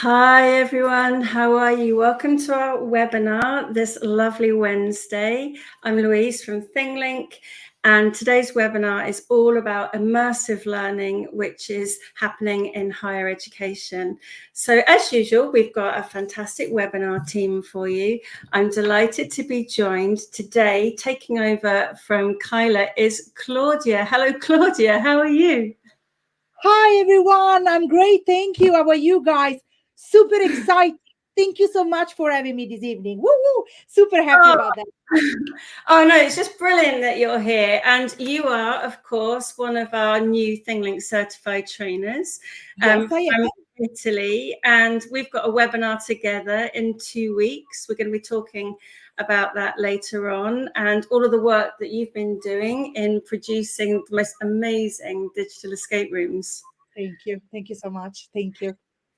Hi everyone, how are you? Welcome to our webinar this lovely Wednesday. I'm Louise from ThingLink, and today's webinar is all about immersive learning, which is happening in higher education. So as usual, we've got a fantastic webinar team for you. I'm delighted to be joined today. Taking over from Kyla is Claudia. Hello Claudia, how are you? Hi everyone, I'm great, thank you. How are you guys? Super excited. Thank you so much for having me this evening. Woo woo! Super happy about that. Oh no, it's just brilliant that you're here. And you are, of course, one of our new ThingLink certified trainers Yes, I am. from Italy. And we've got a webinar together in 2 weeks. We're going to be talking about that later on, and all of the work that you've been doing in producing the most amazing digital escape rooms. Thank you. Thank you so much. Thank you.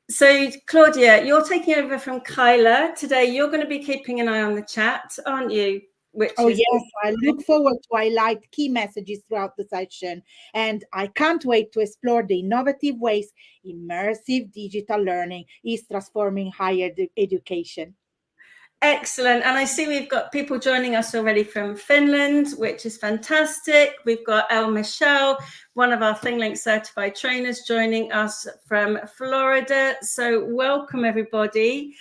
So, Claudia, you're taking over from Kyla today. You're going to be keeping an eye on the chat, aren't you? Yes, I look forward to highlight key messages throughout the session, and I can't wait to explore the innovative ways immersive digital learning is transforming higher education. Excellent. And I see we've got people joining us already from Finland, which is fantastic. We've got El Michelle, one of our ThingLink certified trainers, joining us from Florida. So welcome, everybody.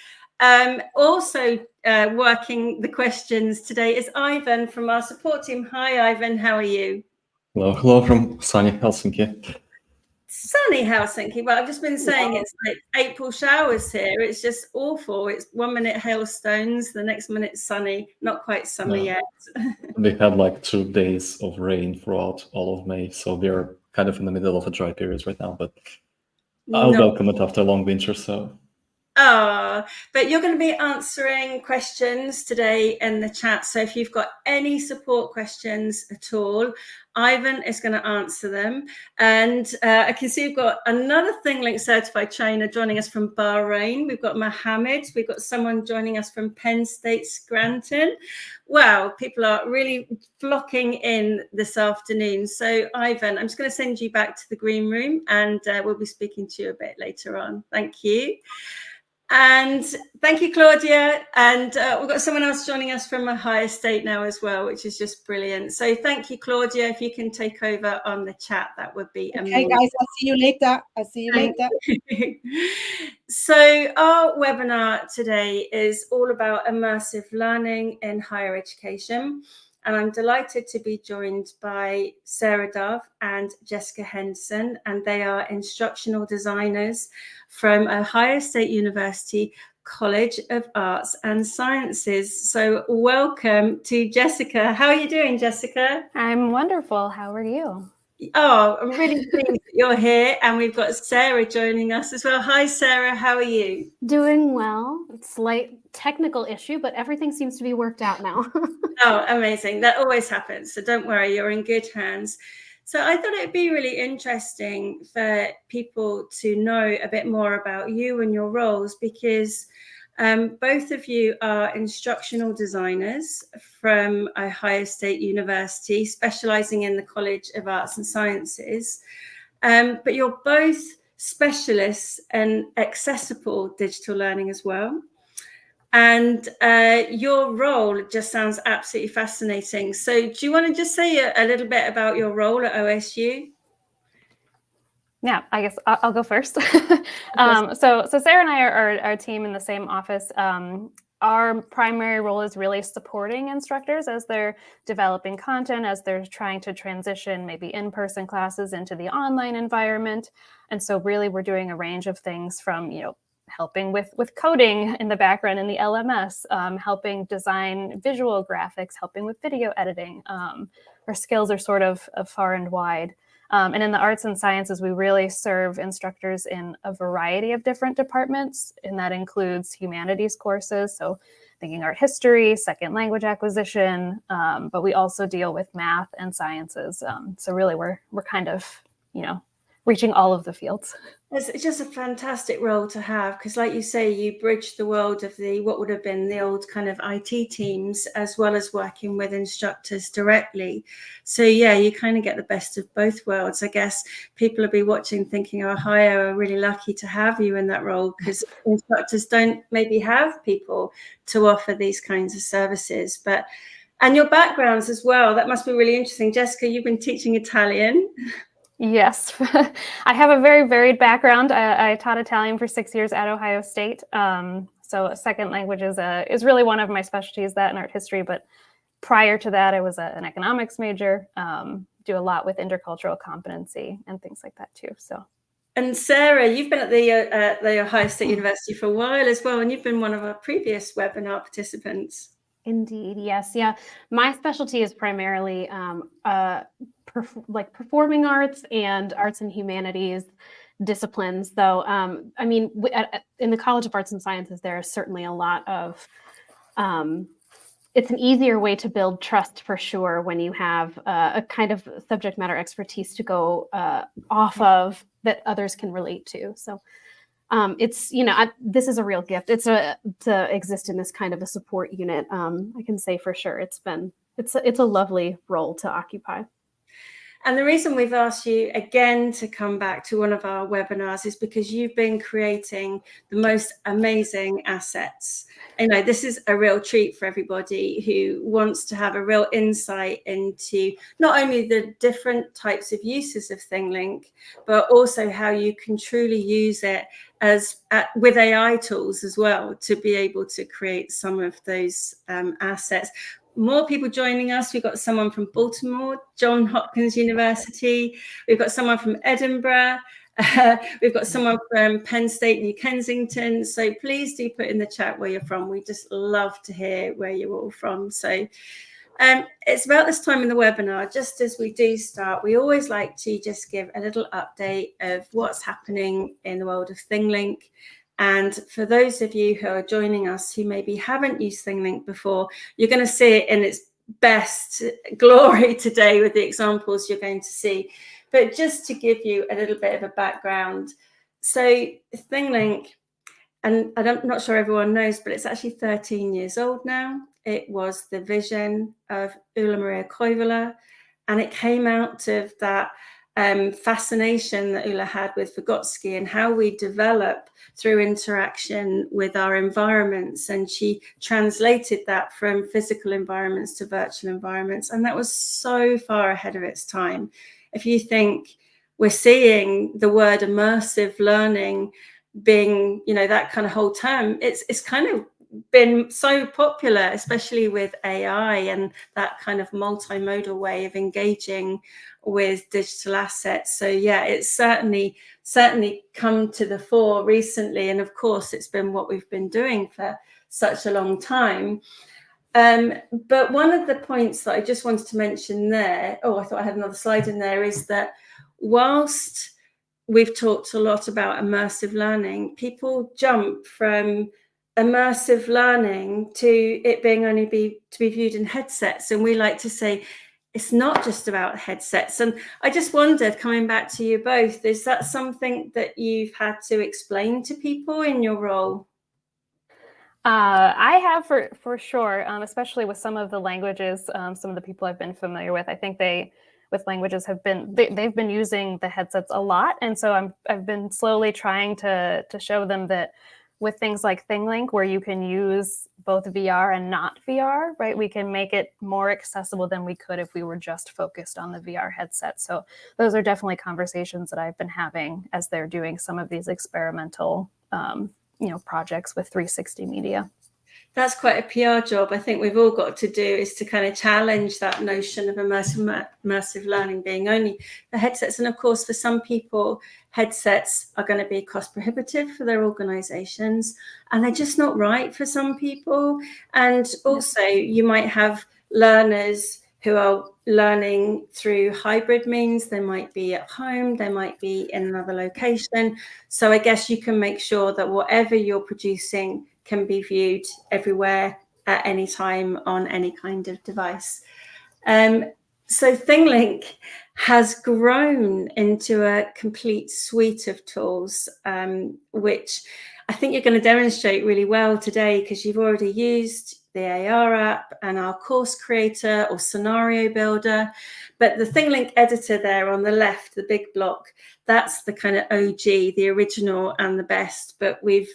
Also working the questions today is Ivan from our support team. Hi, Ivan. How are you? Hello from sunny Helsinki. Sunny Helsinki, but I've just been saying it's like April showers here. It's just awful. It's 1 minute hailstones, the next minute sunny, not quite summer yet. We had like 2 days of rain throughout all of May, so we're kind of in the middle of a dry period right now, but I'll welcome it after a long winter, so. Oh, but you're going to be answering questions today in the chat. So if you've got any support questions at all, Ivan is going to answer them. And I can see we've got another ThingLink certified trainer joining us from Bahrain. We've got Mohammed. We've got someone joining us from Penn State Scranton. Wow, people are really flocking in this afternoon. So Ivan, I'm just going to send you back to the green room, and we'll be speaking to you a bit later on. Thank you. And thank you, Claudia. And we've got someone else joining us from Ohio State now as well, which is just brilliant. So thank you, Claudia. If you can take over on the chat, that would be amazing. Okay, guys, I'll see you later. So our webinar today is all about immersive learning in higher education. And I'm delighted to be joined by Sarah Dove and Jessica Henderson, and they are instructional designers from Ohio State University College of Arts and Sciences. So welcome to Jessica. How are you doing, Jessica? I'm wonderful. How are you? Oh, I'm really pleased that you're here, and we've got Sarah joining us as well. Hi, Sarah. How are you? Doing well. Slight technical issue, but everything seems to be worked out now. Oh, amazing. That always happens. So don't worry, you're in good hands. So I thought it'd be really interesting for people to know a bit more about you and your roles, because both of you are instructional designers from Ohio State University, specializing in the College of Arts and Sciences. But you're both specialists in accessible digital learning as well. And your role just sounds absolutely fascinating. So do you want to just say a little bit about your role at OSU? Yeah, I guess I'll go first. So Sarah and I are our team in the same office. Our primary role is really supporting instructors as they're developing content, as they're trying to transition maybe in-person classes into the online environment. And so really we're doing a range of things from, helping with coding in the background in the LMS, helping design visual graphics, helping with video editing. Our skills are sort of far and wide. And in the arts and sciences, we really serve instructors in a variety of different departments, and that includes humanities courses, so thinking art history, second language acquisition, but we also deal with math and sciences. So really we're kind of, reaching all of the fields. It's just a fantastic role to have, because like you say, you bridge the world of what would have been the old kind of IT teams, as well as working with instructors directly. So yeah, you kind of get the best of both worlds. I guess people will be watching thinking, oh, Ohio are really lucky to have you in that role, because instructors don't maybe have people to offer these kinds of services. And your backgrounds as well, that must be really interesting. Jessica, you've been teaching Italian. Yes, I have a very varied background. I taught Italian for 6 years at Ohio State. So second language is really one of my specialties, that and art history. But prior to that, I was an economics major, do a lot with intercultural competency and things like that too. So. And Sarah, you've been at the Ohio State University for a while as well, and you've been one of our previous webinar participants. Indeed, yes, yeah. My specialty is primarily performing arts and arts and humanities disciplines, though. I mean, in the College of Arts and Sciences, there is certainly a lot of, it's an easier way to build trust for sure when you have a kind of subject matter expertise to go off of that others can relate to. So it's, this is a real gift. It's to exist in this kind of a support unit. I can say for sure it's a lovely role to occupy. And the reason we've asked you again to come back to one of our webinars is because you've been creating the most amazing assets. This is a real treat for everybody who wants to have a real insight into not only the different types of uses of ThingLink, but also how you can truly use it with AI tools as well to be able to create some of those assets. More people joining us. We've got someone from Baltimore, Johns Hopkins University. We've got someone from Edinburgh. We've got someone from Penn State, New Kensington. So please do put in the chat where you're from. We just love to hear where you're all from. So it's about this time in the webinar, just as we do start, we always like to just give a little update of what's happening in the world of ThingLink. And for those of you who are joining us who maybe haven't used ThingLink before, you're going to see it in its best glory today with the examples you're going to see. But just to give you a little bit of a background, so ThingLink, and I'm not sure everyone knows, but it's actually 13 years old now. It was the vision of Ulla Maria Koivula, and it came out of that fascination that Ulla had with Vygotsky and how we develop through interaction with our environments. And she translated that from physical environments to virtual environments. And that was so far ahead of its time. If you think we're seeing the word immersive learning being, that kind of whole term, it's kind of been so popular, especially with AI and that kind of multimodal way of engaging with digital assets. So yeah, it's certainly come to the fore recently. And of course, it's been what we've been doing for such a long time. But one of the points that I just wanted to mention there, I thought I had another slide in there, is that whilst we've talked a lot about immersive learning, people jump from immersive learning to it being only to be viewed in headsets. And we like to say it's not just about headsets. And I just wondered, coming back to you both, is that something that you've had to explain to people in your role? I have for sure, especially with some of the languages, some of the people I've been familiar with. I think with languages they've been using the headsets a lot. And so I've been slowly trying to show them that with things like ThingLink, where you can use both VR and not VR, right? We can make it more accessible than we could if we were just focused on the VR headset. So those are definitely conversations that I've been having as they're doing some of these experimental, projects with 360 media. That's quite a PR job. I think we've all got to do is to kind of challenge that notion of immersive learning being only the headsets. And of course, for some people, headsets are going to be cost prohibitive for their organizations, and they're just not right for some people. And also you might have learners who are learning through hybrid means. They might be at home, they might be in another location. So I guess you can make sure that whatever you're producing can be viewed everywhere at any time on any kind of device. So ThingLink has grown into a complete suite of tools, which I think you're going to demonstrate really well today, because you've already used the AR app and our course creator or scenario builder. But the ThingLink editor there on the left, the big block, that's the kind of OG, the original and the best. But we've,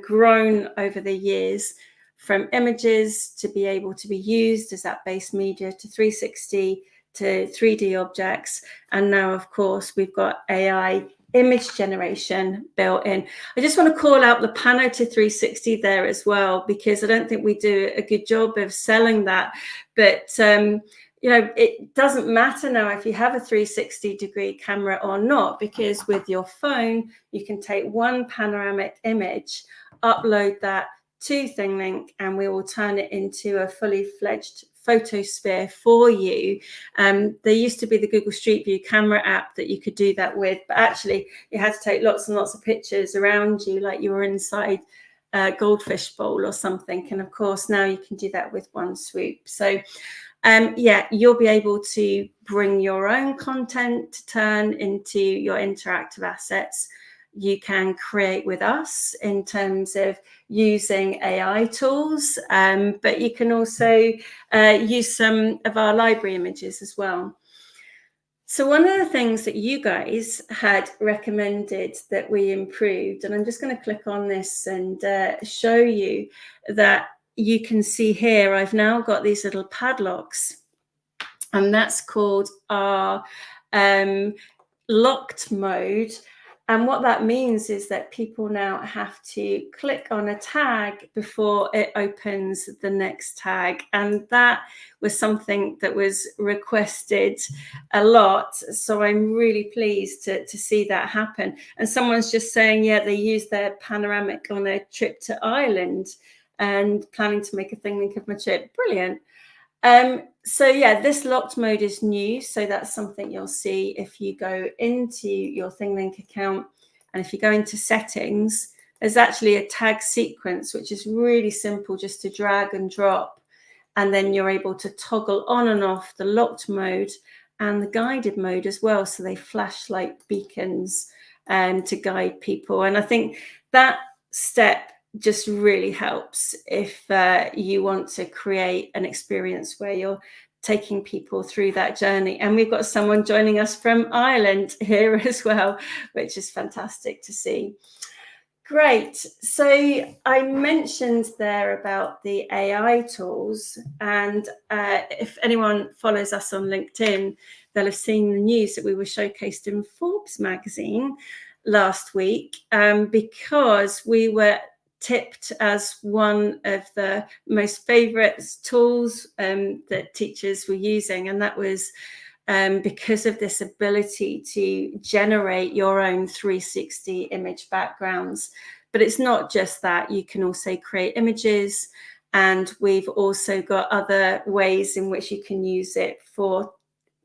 grown over the years from images to be able to be used as app-based media to 360 to 3D objects. And now, of course, we've got AI image generation built in. I just want to call out the Pano to 360 there as well, because I don't think we do a good job of selling that. But it doesn't matter now if you have a 360-degree camera or not, because with your phone, you can take one panoramic image, upload that to ThingLink, and we will turn it into a fully fledged photosphere for you. There used to be the Google Street View camera app that you could do that with, but actually you had to take lots and lots of pictures around you like you were inside a goldfish bowl or something. And of course, now you can do that with one swoop. So you'll be able to bring your own content to turn into your interactive assets. You can create with us in terms of using AI tools, but you can also use some of our library images as well. So one of the things that you guys had recommended that we improved, and I'm just going to click on this and show you that you can see here, I've now got these little padlocks, and that's called our locked mode. And what that means is that people now have to click on a tag before it opens the next tag. And that was something that was requested a lot. So I'm really pleased to see that happen. And someone's just saying, yeah, they used their panoramic on a trip to Ireland and planning to make a ThingLink of my trip. Brilliant. This locked mode is new. So that's something you'll see if you go into your ThingLink account, and if you go into settings, there's actually a tag sequence, which is really simple, just to drag and drop. And then you're able to toggle on and off the locked mode and the guided mode as well. So they flash like beacons to guide people. And I think that step just really helps if you want to create an experience where you're taking people through that journey. And we've got someone joining us from Ireland here as well, which is fantastic to see. Great. So I mentioned there about the AI tools, and if anyone follows us on LinkedIn, they'll have seen the news that we were showcased in Forbes magazine last week, because we were tipped as one of the most favorite tools that teachers were using. And that was because of this ability to generate your own 360 image backgrounds. But it's not just that. You can also create images, and we've also got other ways in which you can use it for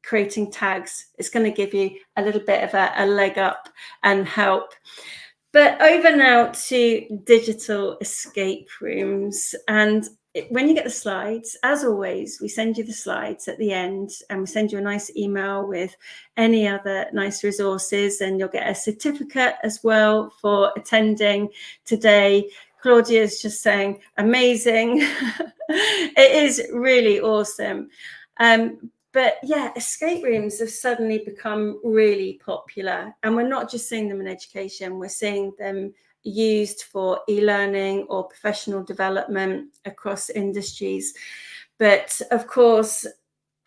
creating tags. It's going to give you a little bit of a leg up and help. But over now to digital escape rooms. And when you get the slides, as always, we send you the slides at the end, and we send you a nice email with any other nice resources, and you'll get a certificate as well for attending today. Claudia's just saying, amazing. It is really awesome. But yeah, escape rooms have suddenly become really popular, and we're not just seeing them in education, we're seeing them used for e-learning or professional development across industries. But of course,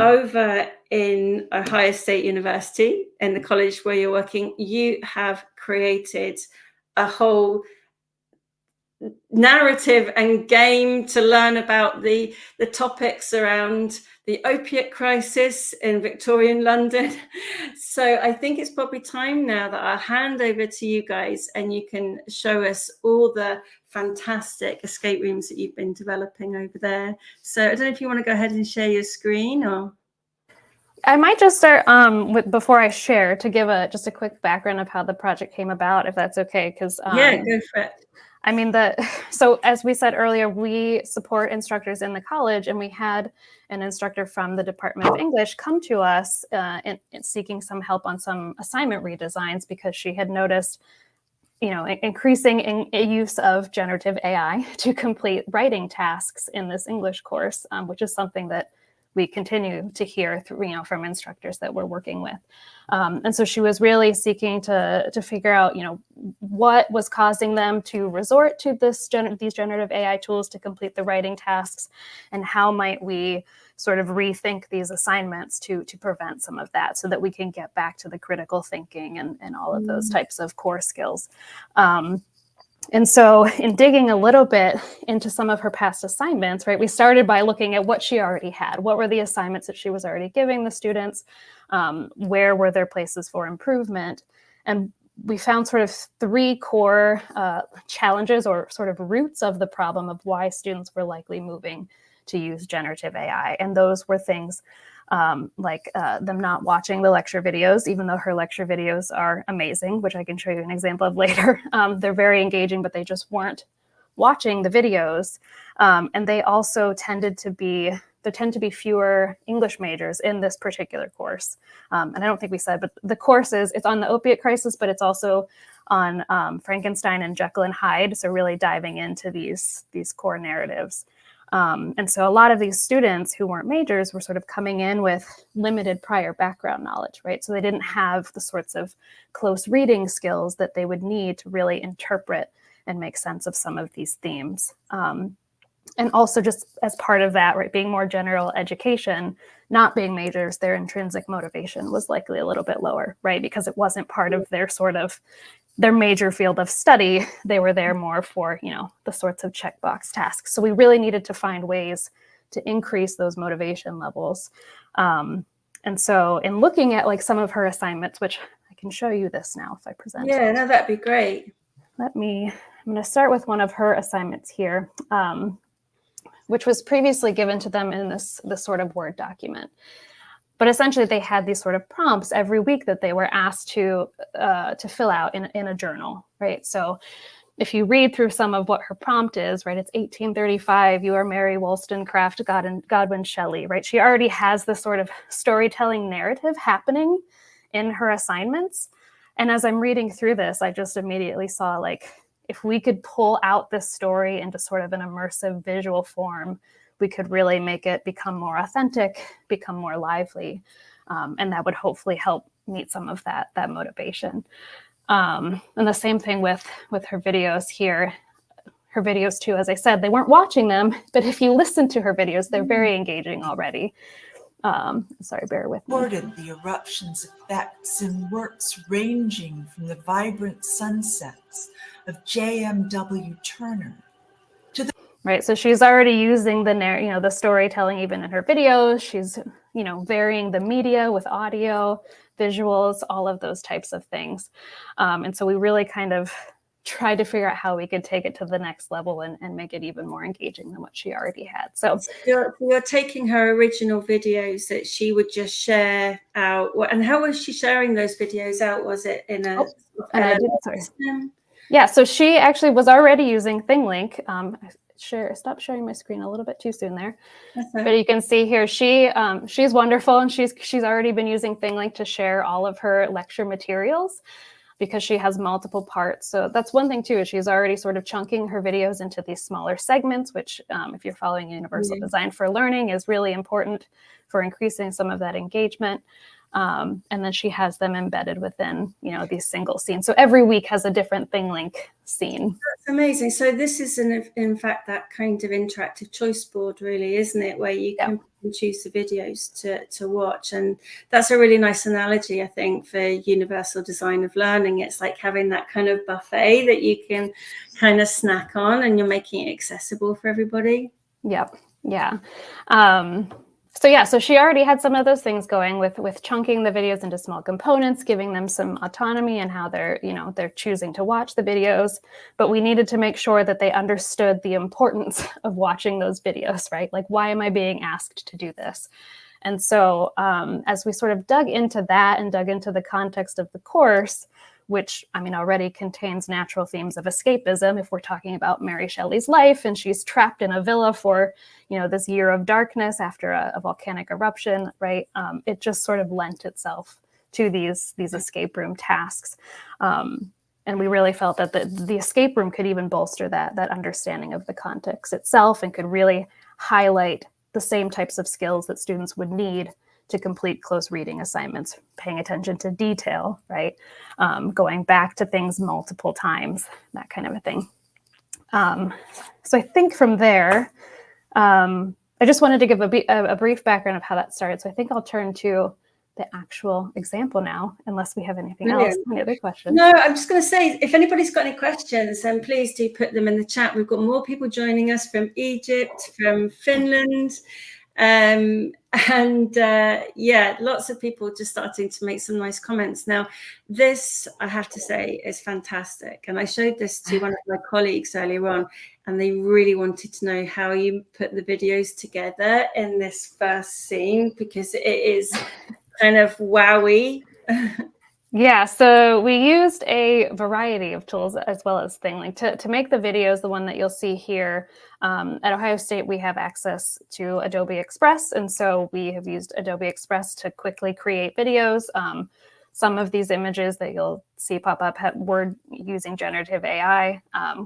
over in Ohio State University, in the college where you're working, you have created a whole narrative and game to learn about the topics around the opiate crisis in Victorian London. So I think it's probably time now that I'll hand over to you guys, and you can show us all the fantastic escape rooms that you've been developing over there. So I don't know if you want to go ahead and share your screen, or... I might just start before I share, to give just a quick background of how the project came about, if that's okay, because yeah, go for it. I mean, so as we said earlier, we support instructors in the college, and we had an instructor from the Department of English come to us in seeking some help on some assignment redesigns, because she had noticed, increasing use of generative AI to complete writing tasks in this English course, which is something that we continue to hear through, from instructors that we're working with. And so she was really seeking to figure out, what was causing them to resort to these generative AI tools to complete the writing tasks, and how might we sort of rethink these assignments to prevent some of that, so that we can get back to the critical thinking and all of those types of core skills. And so in digging a little bit into some of her past assignments, right, we started by looking at what she already had. What were the assignments that she was already giving the students? Where were there places for improvement? And we found sort of 3 core challenges, or sort of roots of the problem of why students were likely moving to use generative AI. And those were things like them not watching the lecture videos, even though her lecture videos are amazing, which I can show you an example of later. They're very engaging, but they just weren't watching the videos. And they also there tend to be fewer English majors in this particular course. And I don't think we said, but the course it's on the opiate crisis, but it's also on Frankenstein and Jekyll and Hyde. So really diving into these core narratives. And so a lot of these students who weren't majors were sort of coming in with limited prior background knowledge, right? So they didn't have the sorts of close reading skills that they would need to really interpret and make sense of some of these themes. And also, just as part of that, right, being more general education, not being majors, their intrinsic motivation was likely a little bit lower, right? Because it wasn't part of their major field of study. They were there more for, the sorts of checkbox tasks. So we really needed to find ways to increase those motivation levels. And so in looking at like some of her assignments, which I can show you this now if I present. Yeah, no, that'd be great. I'm going to start with one of her assignments here, which was previously given to them in this sort of Word document. But essentially, they had these sort of prompts every week that they were asked to fill out in a journal, right? So if you read through some of what her prompt is, right, it's 1835, you are Mary Wollstonecraft, Godwin Shelley, right? She already has this sort of storytelling narrative happening in her assignments. And as I'm reading through this, I just immediately saw, like, if we could pull out this story into sort of an immersive visual form, we could really make it become more authentic, become more lively, and that would hopefully help meet some of that motivation. And the same thing with her videos here. Her videos too, as I said, they weren't watching them, but if you listen to her videos, they're very engaging already. Sorry, bear with me. Recorded the eruptions of facts in works ranging from the vibrant sunsets of J.M.W. Turner to the... Right, so she's already using the storytelling even in her videos. She's, varying the media with audio, visuals, all of those types of things. And so we really kind of tried to figure out how we could take it to the next level and make it even more engaging than what she already had. So you're taking her original videos that she would just share out. And how was she sharing those videos out? Was it in a... Yeah, so she actually was already using ThingLink. Stop sharing my screen a little bit too soon there. Okay. But you can see here, she's wonderful, and she's already been using ThingLink to share all of her lecture materials, because she has multiple parts. So that's one thing too, is she's already sort of chunking her videos into these smaller segments, which if you're following Universal Design for Learning is really important for increasing some of that engagement. And then she has them embedded within, these single scenes. So every week has a different ThingLink scene. That's amazing. So this is in fact that kind of interactive choice board, really, isn't it? Where you can choose the videos to watch. And that's a really nice analogy, I think, for Universal Design of Learning. It's like having that kind of buffet that you can kind of snack on, and you're making it accessible for everybody. Yep. Yeah. So she already had some of those things going with chunking the videos into small components, giving them some autonomy in how they're choosing to watch the videos. But we needed to make sure that they understood the importance of watching those videos, right? Like, why am I being asked to do this? And so as we sort of dug into that and dug into the context of the course, which, I mean, already contains natural themes of escapism. If we're talking about Mary Shelley's life and she's trapped in a villa for, you know, this year of darkness after a volcanic eruption, right? It just sort of lent itself to these escape room tasks. And we really felt that the escape room could even bolster that understanding of the context itself and could really highlight the same types of skills that students would need to complete close reading assignments, paying attention to detail, right? Going back to things multiple times, that kind of a thing. So I think from there, I just wanted to give a brief background of how that started. So I think I'll turn to the actual example now, unless we have anything else. Any other questions? No, I'm just going to say, if anybody's got any questions, then please do put them in the chat. We've got more people joining us from Egypt, from Finland, yeah, lots of people just starting to make some nice comments. Now, this, I have to say, is fantastic. And I showed this to one of my colleagues earlier on, and they really wanted to know how you put the videos together in this first scene, because it is kind of wowy. Yeah, so we used a variety of tools as well as ThingLink to make the videos. The one that you'll see here at Ohio State, we have access to Adobe Express. And so we have used Adobe Express to quickly create videos. Some of these images that you'll see pop up were using generative AI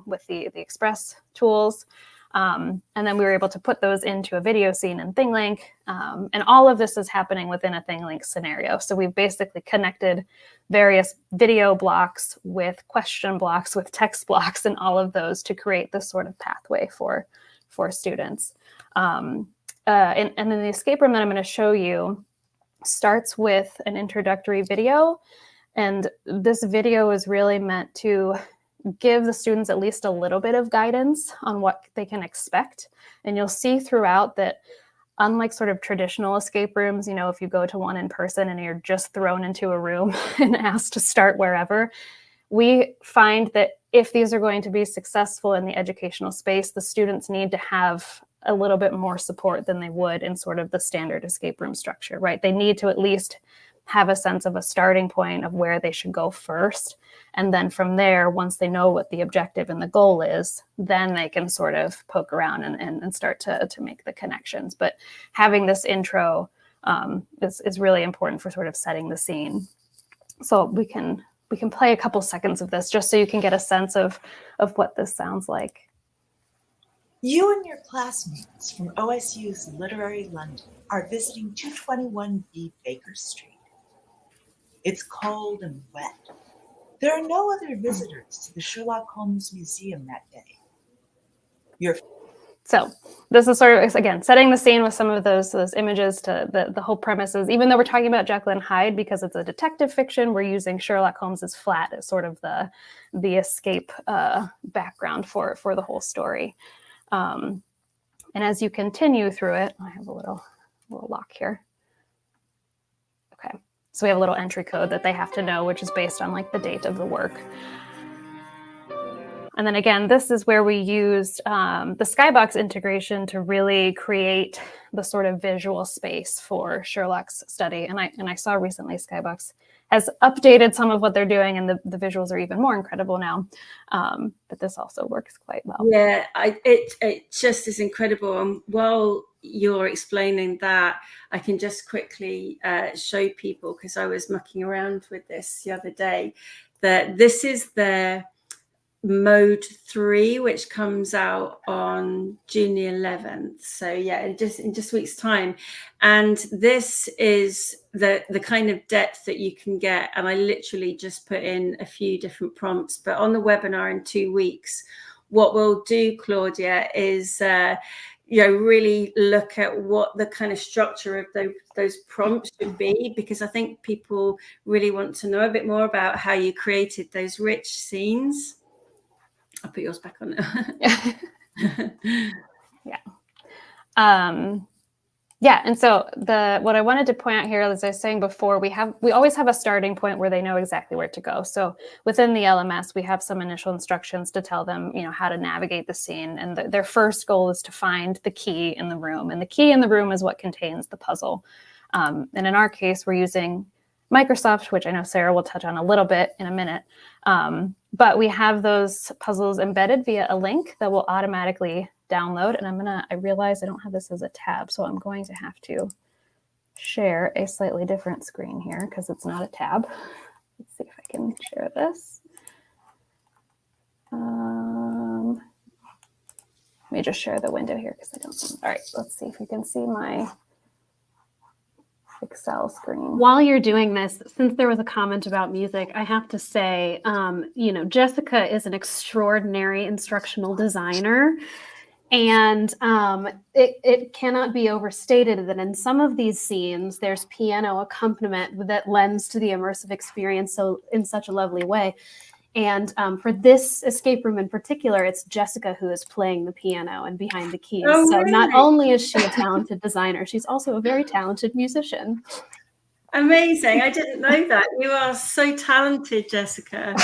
with the Express tools. And then we were able to put those into a video scene in ThingLink. And all of this is happening within a ThingLink scenario. So we've basically connected various video blocks with question blocks, with text blocks, and all of those to create this sort of pathway for students. And then the escape room that I'm going to show you starts with an introductory video. And this video is really meant to give the students at least a little bit of guidance on what they can expect. And you'll see throughout that, unlike sort of traditional escape rooms, you know, if you go to one in person and you're just thrown into a room and asked to start wherever, we find that if these are going to be successful in the educational space, the students need to have a little bit more support than they would in sort of the standard escape room structure, right? They need to at least have a sense of a starting point of where they should go first. And then from there, once they know what the objective and the goal is, then they can sort of poke around and start to make the connections. But having this intro is really important for sort of setting the scene. So we can play a couple seconds of this just so you can get a sense of what this sounds like. You and your classmates from OSU's Literary London are visiting 221B Baker Street. It's cold and wet. There are no other visitors to the Sherlock Holmes Museum that day. So this is sort of, again, setting the scene with some of those images to the whole premise is, even though we're talking about Jekyll and Hyde, because it's a detective fiction, we're using Sherlock Holmes's flat as sort of the escape background for the whole story. And as you continue through it, I have a little lock here. Okay. So we have a little entry code that they have to know, which is based on like the date of the work. And then again, this is where we used the Skybox integration to really create the sort of visual space for Sherlock's study. And I saw recently Skybox has updated some of what they're doing, and the visuals are even more incredible now. But this also works quite well. Yeah, it just is incredible. And while you're explaining that, I can just quickly show people, because I was mucking around with this the other day, that this is their mode 3, which comes out on June the 11th. So yeah, in just a week's time. And this is the kind of depth that you can get. And I literally just put in a few different prompts, but on the webinar in 2 weeks, what we'll do, Claudia, is really look at what the kind of structure of those prompts should be, because I think people really want to know a bit more about how you created those rich scenes. I'll put yours back on now. Yeah. And so what I wanted to point out here, as I was saying before, we always have a starting point where they know exactly where to go. So within the LMS, we have some initial instructions to tell them, how to navigate the scene. And their first goal is to find the key in the room. And the key in the room is what contains the puzzle. And in our case, we're using Microsoft, which I know Sarah will touch on a little bit in a minute. But we have those puzzles embedded via a link that will automatically download. And I realize I don't have this as a tab, so I'm going to have to share a slightly different screen here because it's not a tab. Let's see if I can share this. Let me just share the window here because I don't. All right, let's see if you can see my Excel screen. While you're doing this, since there was a comment about music, I have to say, Jessica is an extraordinary instructional designer. And it cannot be overstated that in some of these scenes, there's piano accompaniment that lends to the immersive experience in such a lovely way. And for this escape room in particular, it's Jessica who is playing the piano and behind the keys. Oh, so really? not only is she a talented designer, she's also a very talented musician. Amazing. I didn't know that. You are so talented, Jessica.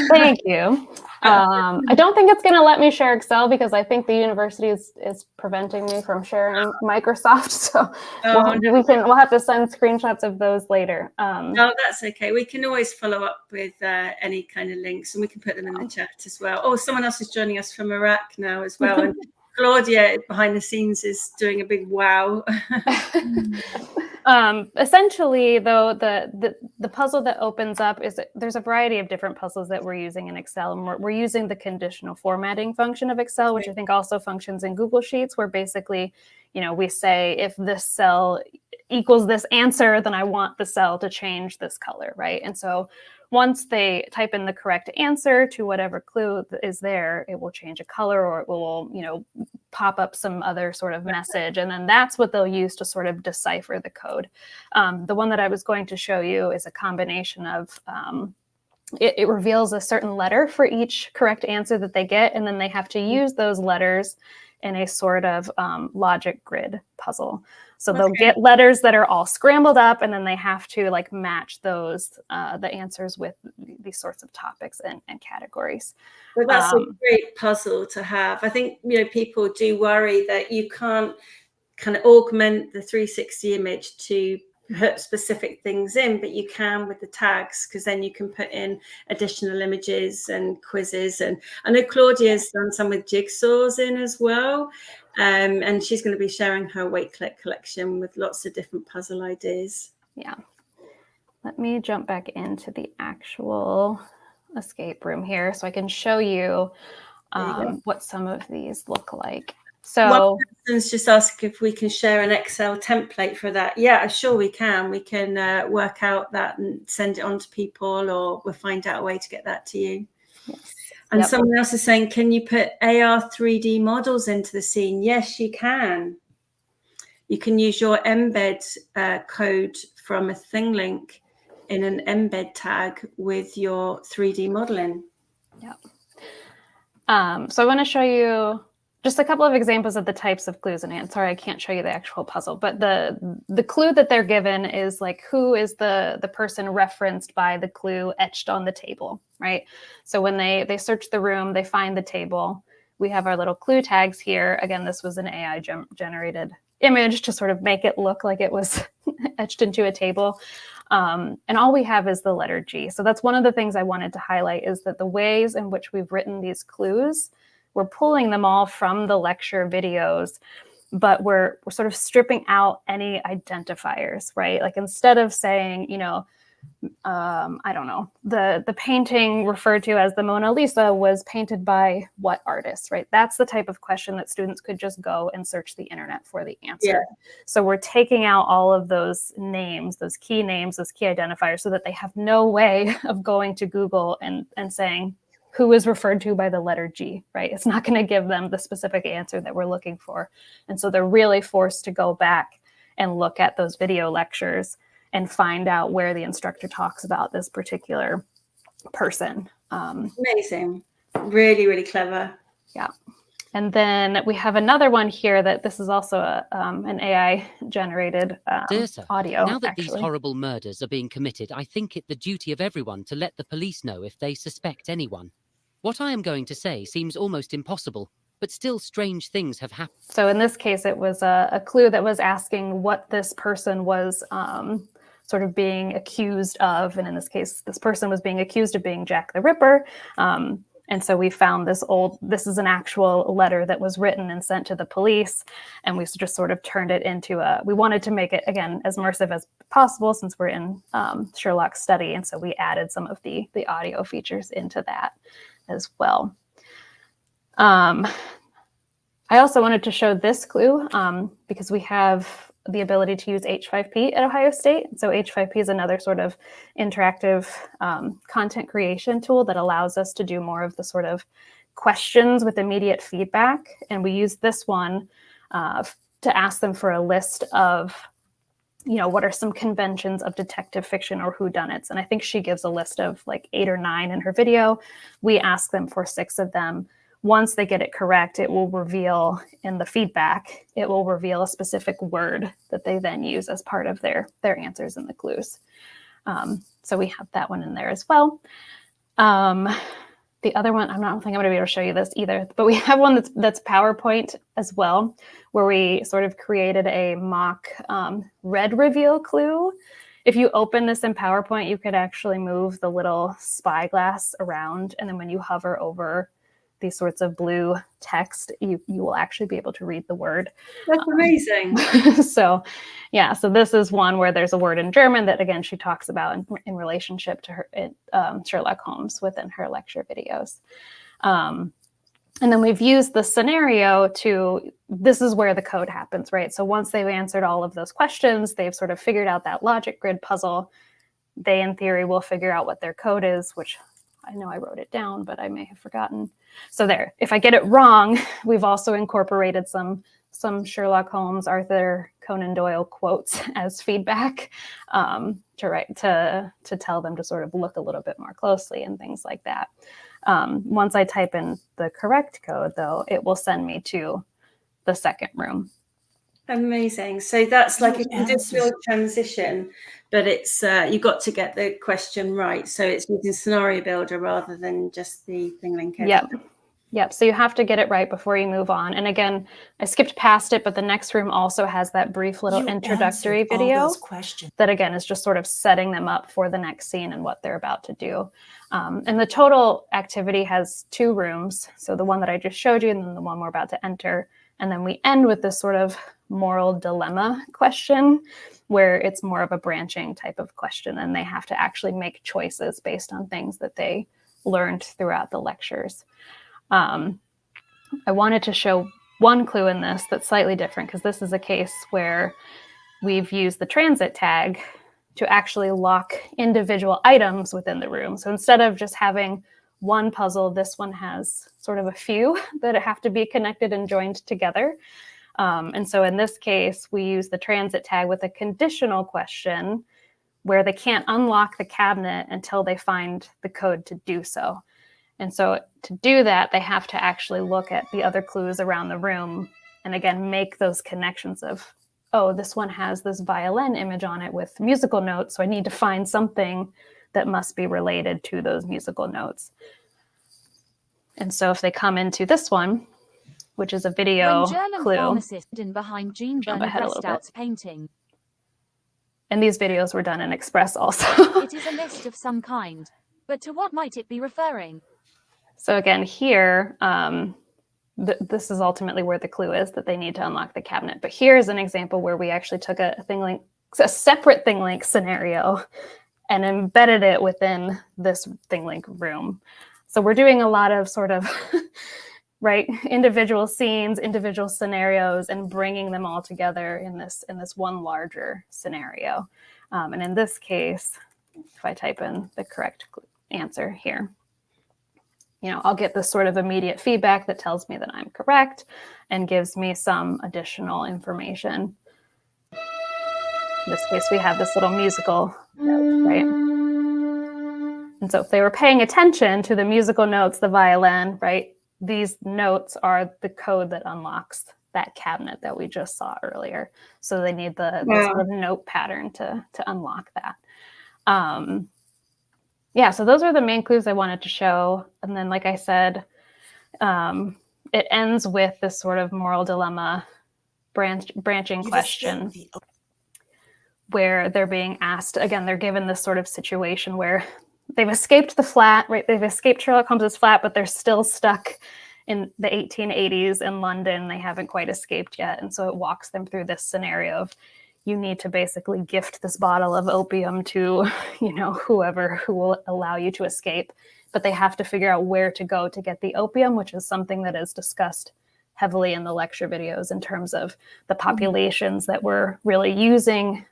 Thank you. I don't think it's going to let me share Excel because I think the university is preventing me from sharing Microsoft. So we'll have to send screenshots of those later. No, that's okay. We can always follow up with any kind of links, and we can put them in the chat as well. Oh, someone else is joining us from Iraq now as well. And Claudia behind the scenes is doing a big wow. Essentially, though, the puzzle that opens up is there's a variety of different puzzles that we're using in Excel, and we're using the conditional formatting function of Excel, which I think also functions in Google Sheets, where basically, we say if this cell equals this answer, then I want the cell to change this color, right? And so once they type in the correct answer to whatever clue is there, it will change a color, or it will, pop up some other sort of message. And then that's what they'll use to sort of decipher the code. The one that I was going to show you is a combination of, it reveals a certain letter for each correct answer that they get. And then they have to use those letters in a sort of logic grid puzzle. So they'll get letters that are all scrambled up, and then they have to match those, the answers with these sorts of topics and categories. Well, that's a great puzzle to have. I think, people do worry that you can't kind of augment the 360 image to put specific things in, but you can with the tags, because then you can put in additional images and quizzes. And I know Claudia's done some with jigsaws in as well. And she's going to be sharing her Wait Click collection with lots of different puzzle ideas. Yeah. Let me jump back into the actual escape room here so I can show you what some of these look like. So one person's just asked if we can share an Excel template for that. Yeah, sure we can. We can work out that and send it on to people, or we'll find out a way to get that to you. Yes. And someone else is saying, can you put AR 3D models into the scene? Yes, you can. You can use your embed code from a thing link in an embed tag with your 3D modeling. Yep. So I want to show you just a couple of examples of the types of clues in it. Sorry, I can't show you the actual puzzle, but the clue that they're given is who is the person referenced by the clue etched on the table, right? So when they search the room, they find the table. We have our little clue tags here. Again, this was an AI generated image to sort of make it look like it was etched into a table. And all we have is the letter G. So that's one of the things I wanted to highlight, is that the ways in which we've written these clues, we're pulling them all from the lecture videos, but we're sort of stripping out any identifiers, right? Like instead of saying, I don't know, the painting referred to as the Mona Lisa was painted by what artist, right? That's the type of question that students could just go and search the internet for the answer. Yeah. So we're taking out all of those names, those key identifiers, so that they have no way of going to Google and saying, who is referred to by the letter G, right? It's not going to give them the specific answer that we're looking for. And so they're really forced to go back and look at those video lectures and find out where the instructor talks about this particular person. Amazing. Really, really clever. Yeah. And then we have another one here that this is also an AI generated audio. Now that these horrible murders are being committed, I think it the duty of everyone to let the police know if they suspect anyone. What I am going to say seems almost impossible, but still strange things have happened. So in this case, it was a clue that was asking what this person was sort of being accused of, and in this case, this person was being accused of being Jack the Ripper. And so we found this is an actual letter that was written and sent to the police. And we just sort of turned it into we wanted to make it, again, as immersive as possible since we're in Sherlock's study. And so we added some of the audio features into that as well. I also wanted to show this clue because we have the ability to use H5P at Ohio State. So H5P is another sort of interactive content creation tool that allows us to do more of the sort of questions with immediate feedback. And we use this one to ask them for a list of, what are some conventions of detective fiction or whodunits? And I think she gives a list of like 8 or 9 in her video. We ask them for 6 of them. Once they get it correct, it will reveal in the feedback, it will reveal a specific word that they then use as part of their answers and the clues. So we have that one in there as well. The other one, I don't think I'm going to be able to show you this either, but we have one that's PowerPoint as well, where we sort of created a mock red reveal clue. If you open this in PowerPoint, you could actually move the little spyglass around, and then when you hover over these sorts of blue text, you will actually be able to read the word. That's amazing. So this is one where there's a word in German that, again, she talks about in relationship to her Sherlock Holmes within her lecture videos. And then we've used the scenario this is where the code happens, right? So once they've answered all of those questions, they've sort of figured out that logic grid puzzle. They, in theory, will figure out what their code is, which I know I wrote it down, but I may have forgotten. So there, if I get it wrong, we've also incorporated some Sherlock Holmes, Arthur Conan Doyle quotes as feedback to tell them to sort of look a little bit more closely and things like that. Once I type in the correct code, though, it will send me to the second room. Amazing. So that's like a conditional transition, but it's you got to get the question right. So it's using Scenario Builder rather than just the thing link. Yep. So you have to get it right before you move on. And again, I skipped past it, but the next room also has that brief little introductory video that, again, is just sort of setting them up for the next scene and what they're about to do. And the total activity has 2 rooms. So the one that I just showed you and then the one we're about to enter. And then we end with this sort of moral dilemma question where it's more of a branching type of question and they have to actually make choices based on things that they learned throughout the lectures. I wanted to show one clue in this that's slightly different because this is a case where we've used the transit tag to actually lock individual items within the room. So instead of just having one puzzle, this one has sort of a few that have to be connected and joined together. And so in this case, we use the transit tag with a conditional question where they can't unlock the cabinet until they find the code to do so. And so to do that, they have to actually look at the other clues around the room and, again, make those connections of, oh, this one has this violin image on it with musical notes, so I need to find something that must be related to those musical notes. And so if they come into this one, which is a video clue, behind Jean Bernard painting. And these videos were done in Express also. It is a list of some kind, but to what might it be referring? So again, here, this is ultimately where the clue is that they need to unlock the cabinet. But here's an example where we actually took a separate ThingLink scenario and embedded it within this ThingLink room. So we're doing a lot of sort of right, individual scenes, individual scenarios, and bringing them all together in this one larger scenario. And in this case, if I type in the correct answer here, I'll get this sort of immediate feedback that tells me that I'm correct and gives me some additional information. In this case, we have this little musical note, right? And so if they were paying attention to the musical notes, the violin, right, these notes are the code that unlocks that cabinet that we just saw earlier. So they need the sort of note pattern to unlock that. So those are the main clues I wanted to show. And then, like I said, it ends with this sort of moral dilemma branching question where they're being asked, again, they're given this sort of situation where they've escaped the flat, right? They've escaped Sherlock Holmes's flat, but they're still stuck in the 1880s in London. They haven't quite escaped yet. And so it walks them through this scenario of, you need to basically gift this bottle of opium to, whoever who will allow you to escape. But they have to figure out where to go to get the opium, which is something that is discussed heavily in the lecture videos in terms of the populations that were really using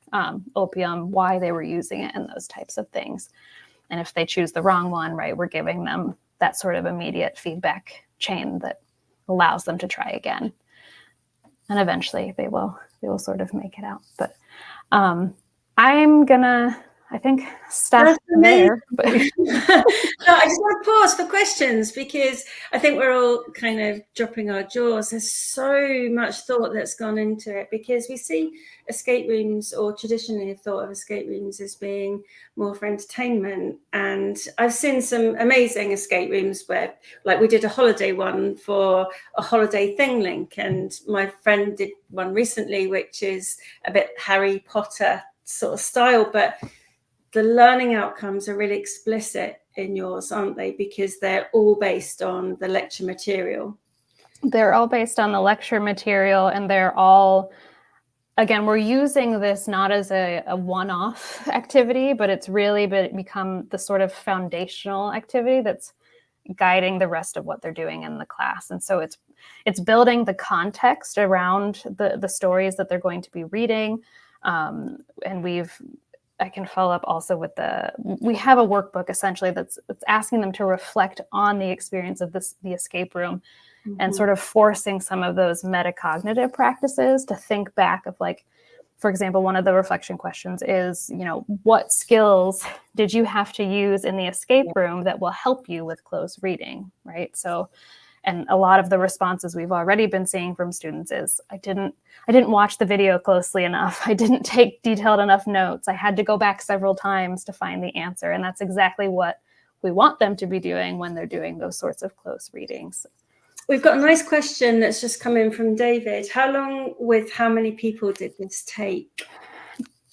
opium, why they were using it, and those types of things. And if they choose the wrong one, right, we're giving them that sort of immediate feedback chain that allows them to try again. And eventually they will sort of make it out. But I'm gonna, I think, stop there. But No, I just want to pause for questions, because I think we're all kind of dropping our jaws. There's so much thought that's gone into it, because we see escape rooms, or traditionally have thought of escape rooms as being more for entertainment. And I've seen some amazing escape rooms where, like, we did a holiday one for a holiday thing link, and my friend did one recently, which is a bit Harry Potter sort of style, but the learning outcomes are really explicit in yours, aren't they? Because they're all based on the lecture material. They're all based on the lecture material, and they're all, again, we're using this not as a one-off activity, but it's really become the sort of foundational activity that's guiding the rest of what they're doing in the class. And so it's building the context around the stories that they're going to be reading. And I can follow up also with we have a workbook essentially that's asking them to reflect on the experience of the escape room, and sort of forcing some of those metacognitive practices to think back of, like, for example, one of the reflection questions is, what skills did you have to use in the escape room that will help you with close reading, right? So, and a lot of the responses we've already been seeing from students is, I didn't watch the video closely enough. I didn't take detailed enough notes. I had to go back several times to find the answer. And that's exactly what we want them to be doing when they're doing those sorts of close readings. We've got a nice question that's just come in from David. How long with how many people did this take?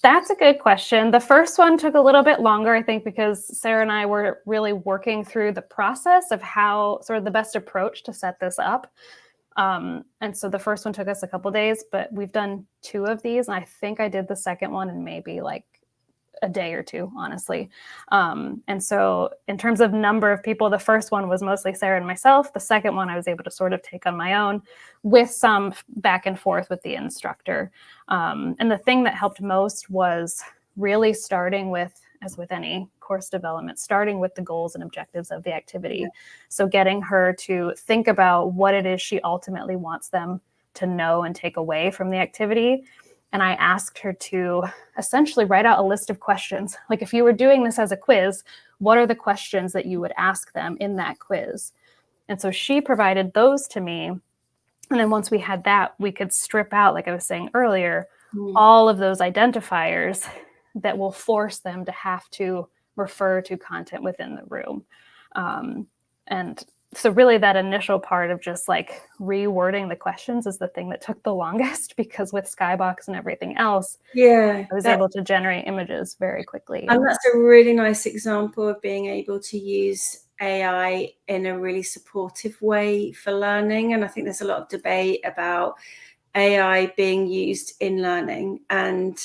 That's a good question. The first one took a little bit longer, I think, because Sarah and I were really working through the process of how sort of the best approach to set this up. And so the first one took us a couple days, but we've done 2 of these. And I think I did the second one in maybe like a day or 2, honestly. And so in terms of number of people, the first one was mostly Sarah and myself. The second one I was able to sort of take on my own with some back and forth with the instructor. And the thing that helped most was really starting with, as with any course development, starting with the goals and objectives of the activity. Yeah. So getting her to think about what it is she ultimately wants them to know and take away from the activity. And I asked her to essentially write out a list of questions. Like, if you were doing this as a quiz, what are the questions that you would ask them in that quiz? And so she provided those to me. And then once we had that, we could strip out, like I was saying earlier, all of those identifiers that will force them to have to refer to content within the room. And so really that initial part of just like rewording the questions is the thing that took the longest, because with Skybox and everything else, I was able to generate images very quickly. And that's a really nice example of being able to use AI in a really supportive way for learning. And I think there's a lot of debate about AI being used in learning, and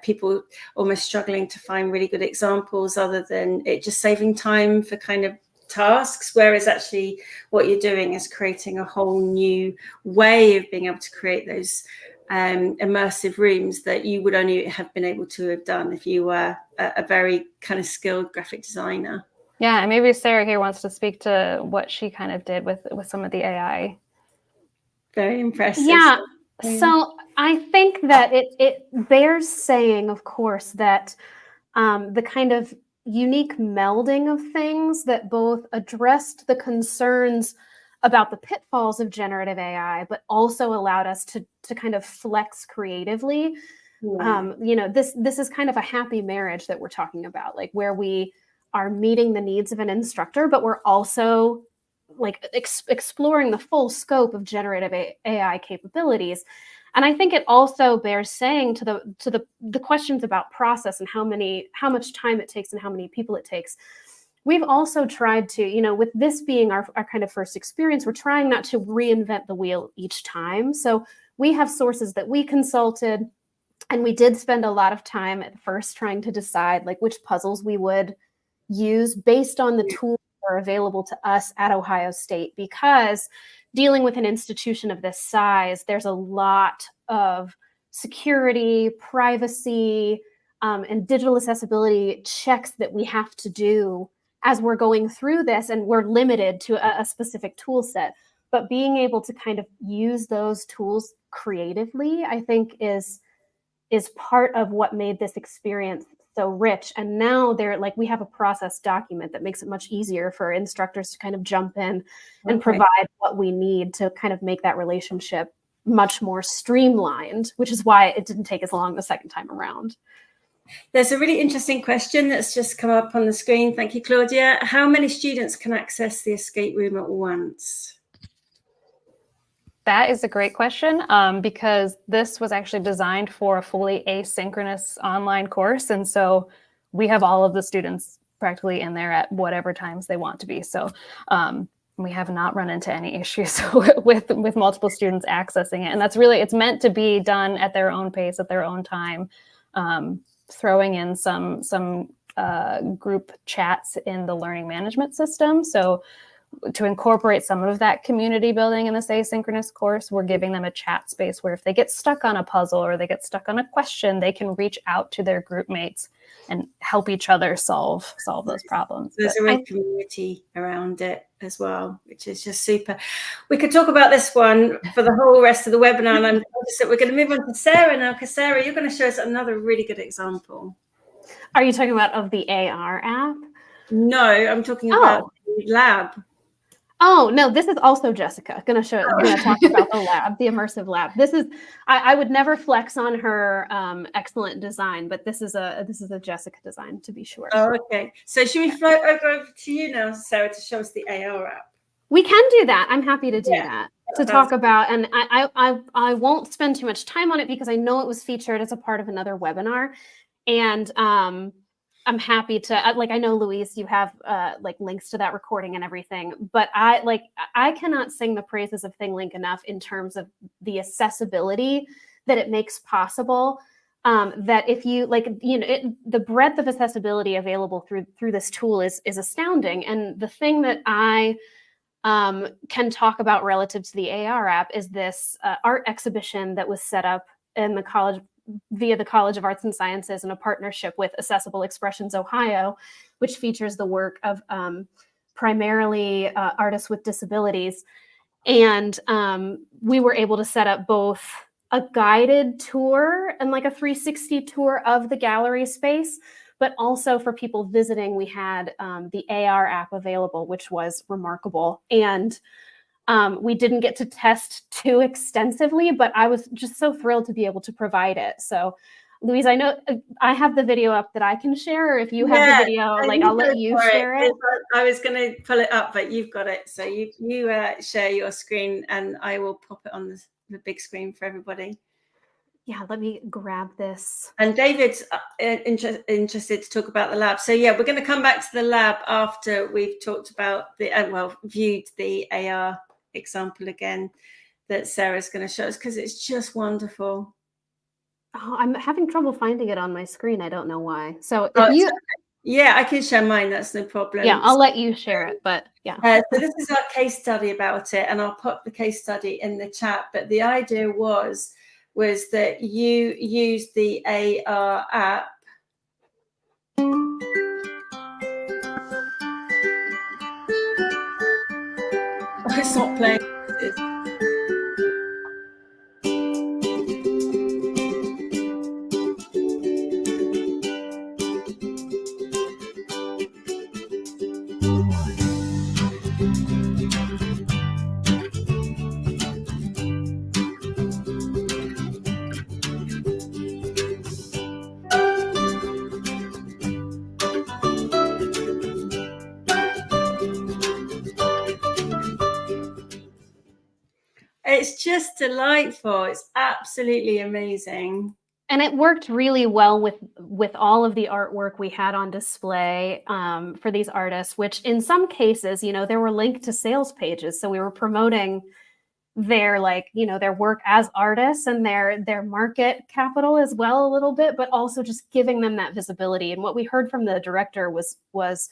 people almost struggling to find really good examples other than it just saving time for kind of tasks, whereas actually what you're doing is creating a whole new way of being able to create those immersive rooms that you would only have been able to have done if you were a very kind of skilled graphic designer. Yeah, and maybe Sarah here wants to speak to what she kind of did with some of the AI. Very impressive. Yeah. So I think that it bears saying, of course, that the kind of unique melding of things that both addressed the concerns about the pitfalls of generative AI, but also allowed us to kind of flex creatively. This is kind of a happy marriage that we're talking about, like where we are meeting the needs of an instructor, but we're also exploring the full scope of generative AI capabilities. And I think it also bears saying to the questions about process and how much time it takes and how many people it takes. We've also tried to, with this being our kind of first experience, we're trying not to reinvent the wheel each time. So we have sources that we consulted, and we did spend a lot of time at first trying to decide like which puzzles we would use based on the tools that are available to us at Ohio State, because dealing with an institution of this size, there's a lot of security, privacy, and digital accessibility checks that we have to do as we're going through this, and we're limited to a specific tool set. But being able to kind of use those tools creatively, I think is part of what made this experience so rich. And now we have a process document that makes it much easier for instructors to kind of jump in and provide what we need to kind of make that relationship much more streamlined, which is why it didn't take as long the second time around. There's a really interesting question that's just come up on the screen. Thank you, Claudia. How many students can access the escape room at once? That is a great question, because this was actually designed for a fully asynchronous online course. And so we have all of the students practically in there at whatever times they want to be. So we have not run into any issues with multiple students accessing it. And that's really, it's meant to be done at their own pace, at their own time, throwing in some group chats in the learning management system. So to incorporate some of that community building in this asynchronous course, we're giving them a chat space where if they get stuck on a puzzle or they get stuck on a question, they can reach out to their group mates and help each other solve those problems. There's a real community around it as well, which is just super. We could talk about this one for the whole rest of the webinar, and I'm conscious that we're going to move on to Sarah now, because Sarah, you're going to show us another really good example. Are you talking about of the AR app? No, I'm talking about the lab. Oh, no, this is also Jessica going to talk about the lab, the immersive lab. This is, I would never flex on her excellent design, but this is a Jessica design, to be sure. Oh, okay. So should we float over to you now, Sarah, to show us the AR app? We can do that. I'm happy to do that, to talk about, and I won't spend too much time on it because I know it was featured as a part of another webinar. And I'm happy to, I know, Louise, you have links to that recording and everything, but I cannot sing the praises of ThingLink enough in terms of the accessibility that it makes possible. That if you the breadth of accessibility available through this tool is astounding. And the thing that I can talk about relative to the AR app is this art exhibition that was set up in the college via the College of Arts and Sciences in a partnership with Accessible Expressions Ohio, which features the work of primarily artists with disabilities. And we were able to set up both a guided tour and like a 360 tour of the gallery space, but also for people visiting, we had the AR app available, which was remarkable. And we didn't get to test too extensively, but I was just so thrilled to be able to provide it. So, Louise, I know I have the video up that I can share, or if you have the video, I'll let you share it. I was going to pull it up, but you've got it. So you share your screen and I will pop it on the big screen for everybody. Yeah, let me grab this. And David's interested to talk about the lab. So yeah, we're going to come back to the lab after we've talked about viewed the AR example again that Sarah's going to show us, because it's just wonderful. Oh, I'm having trouble finding it on my screen. I don't know why. So yeah, I can share mine. That's no problem. Yeah, I'll let you share it. But yeah. So this is our case study about it, and I'll pop the case study in the chat. But the idea was that you use the AR app. Oh, it's not playing. it's just delightful. It's absolutely amazing. And it worked really well with all of the artwork we had on display for these artists, which in some cases, there were linked to sales pages. So we were promoting their their work as artists and their market capital as well a little bit, but also just giving them that visibility. And what we heard from the director was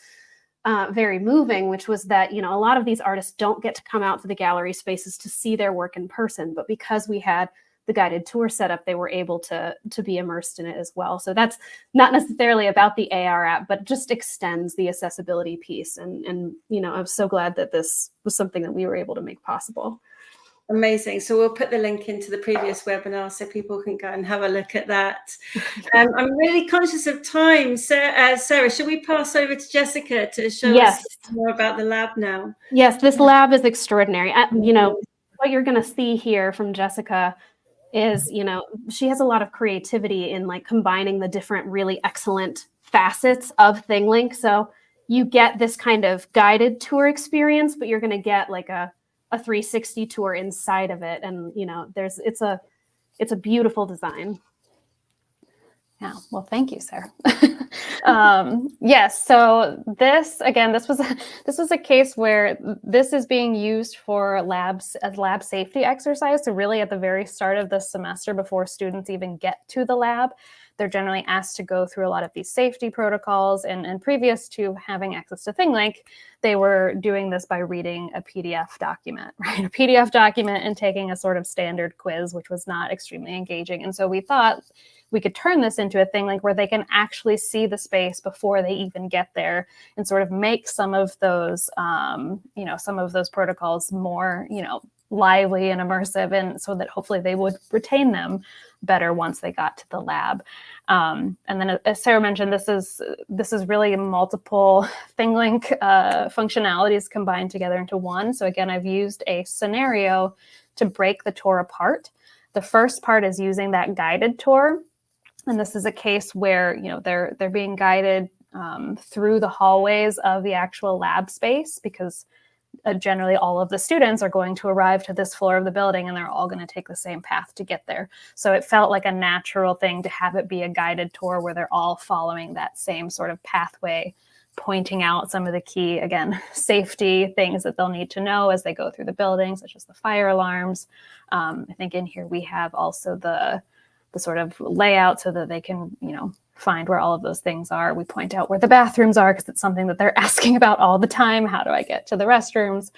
very moving, which was that, a lot of these artists don't get to come out to the gallery spaces to see their work in person, but because we had the guided tour set up, they were able to be immersed in it as well. So that's not necessarily about the AR app, but just extends the accessibility piece. And I'm so glad that this was something that we were able to make possible. Amazing. So we'll put the link into the previous webinar so people can go and have a look at that. I'm really conscious of time. Sarah, should we pass over to Jessica to show us more about the lab now? Yes, this lab is extraordinary. What you're going to see here from Jessica is, she has a lot of creativity in combining the different really excellent facets of ThingLink. So you get this kind of guided tour experience, but you're going to get a 360 tour inside of it. And, it's a beautiful design. Yeah, well, thank you, Sarah. Yes, so this was a case where this is being used for labs as lab safety exercise. So really at the very start of the semester, before students even get to the lab, they're generally asked to go through a lot of these safety protocols. And previous to having access to ThingLink, they were doing this by reading a PDF document, right? A PDF document and taking a sort of standard quiz, which was not extremely engaging. And so we thought we could turn this into a ThingLink where they can actually see the space before they even get there and sort of make some of those, some of those protocols more, lively and immersive, and so that hopefully they would retain them better once they got to the lab. And then, as Sarah mentioned, this is really multiple ThingLink functionalities combined together into one. So again, I've used a scenario to break the tour apart. The first part is using that guided tour. And this is a case where, they're being guided through the hallways of the actual lab space, because generally all of the students are going to arrive to this floor of the building and they're all going to take the same path to get there. So it felt like a natural thing to have it be a guided tour where they're all following that same sort of pathway, pointing out some of the key, again, safety things that they'll need to know as they go through the building, such as the fire alarms. I think in here we have also the sort of layout so that they can, find where all of those things are. We point out where the bathrooms are because it's something that they're asking about all the time. How do I get to the restrooms?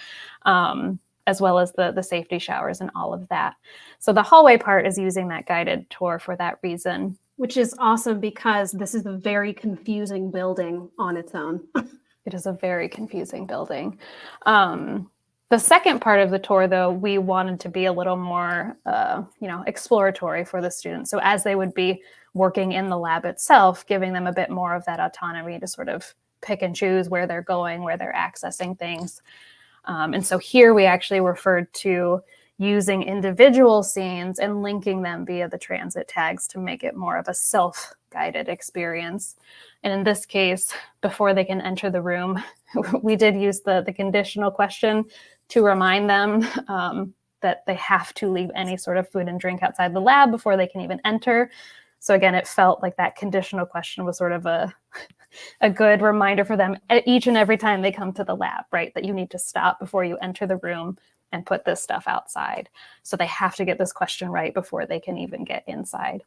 As well as the safety showers and all of that. So the hallway part is using that guided tour for that reason. Which is awesome because this is a very confusing building on its own. It is a very confusing building. The second part of the tour, though, we wanted to be a little more, exploratory for the students. So as they would be working in the lab itself, giving them a bit more of that autonomy to sort of pick and choose where they're going, where they're accessing things. And so here we actually referred to using individual scenes and linking them via the transit tags to make it more of a self-guided experience. And in this case, before they can enter the room, we did use the conditional question to remind them that they have to leave any sort of food and drink outside the lab before they can even enter. So again, it felt like that conditional question was sort of a good reminder for them each and every time they come to the lab, right? That you need to stop before you enter the room and put this stuff outside. So they have to get this question right before they can even get inside.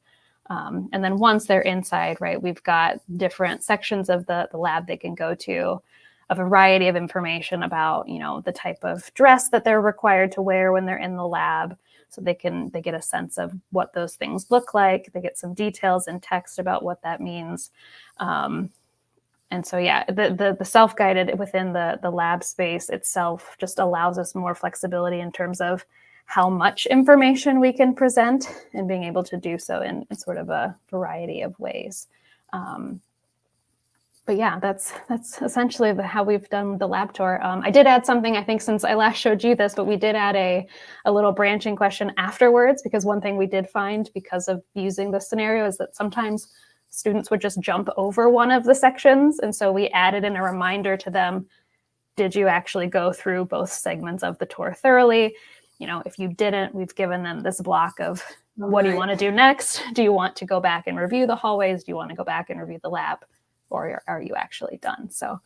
And then once they're inside, right, we've got different sections of the lab they can go to, a variety of information about, the type of dress that they're required to wear when they're in the lab. So they get a sense of what those things look like. They get some details in text about what that means. And so, yeah, the self-guided within the lab space itself just allows us more flexibility in terms of how much information we can present and being able to do so in sort of a variety of ways. But yeah, that's essentially how we've done the lab tour. I did add something, I think, since I last showed you this, but we did add a little branching question afterwards, because one thing we did find because of using this scenario is that sometimes students would just jump over one of the sections. And so we added in a reminder to them, did you actually go through both segments of the tour thoroughly? if you didn't, we've given them this block of what do you want to do next? Do you want to go back and review the hallways? Do you want to go back and review the lab? Or are you actually done? So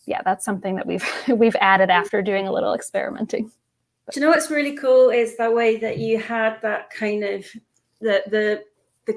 yeah, that's something that we've added after doing a little experimenting. Do you know what's really cool is the way that you had that kind of the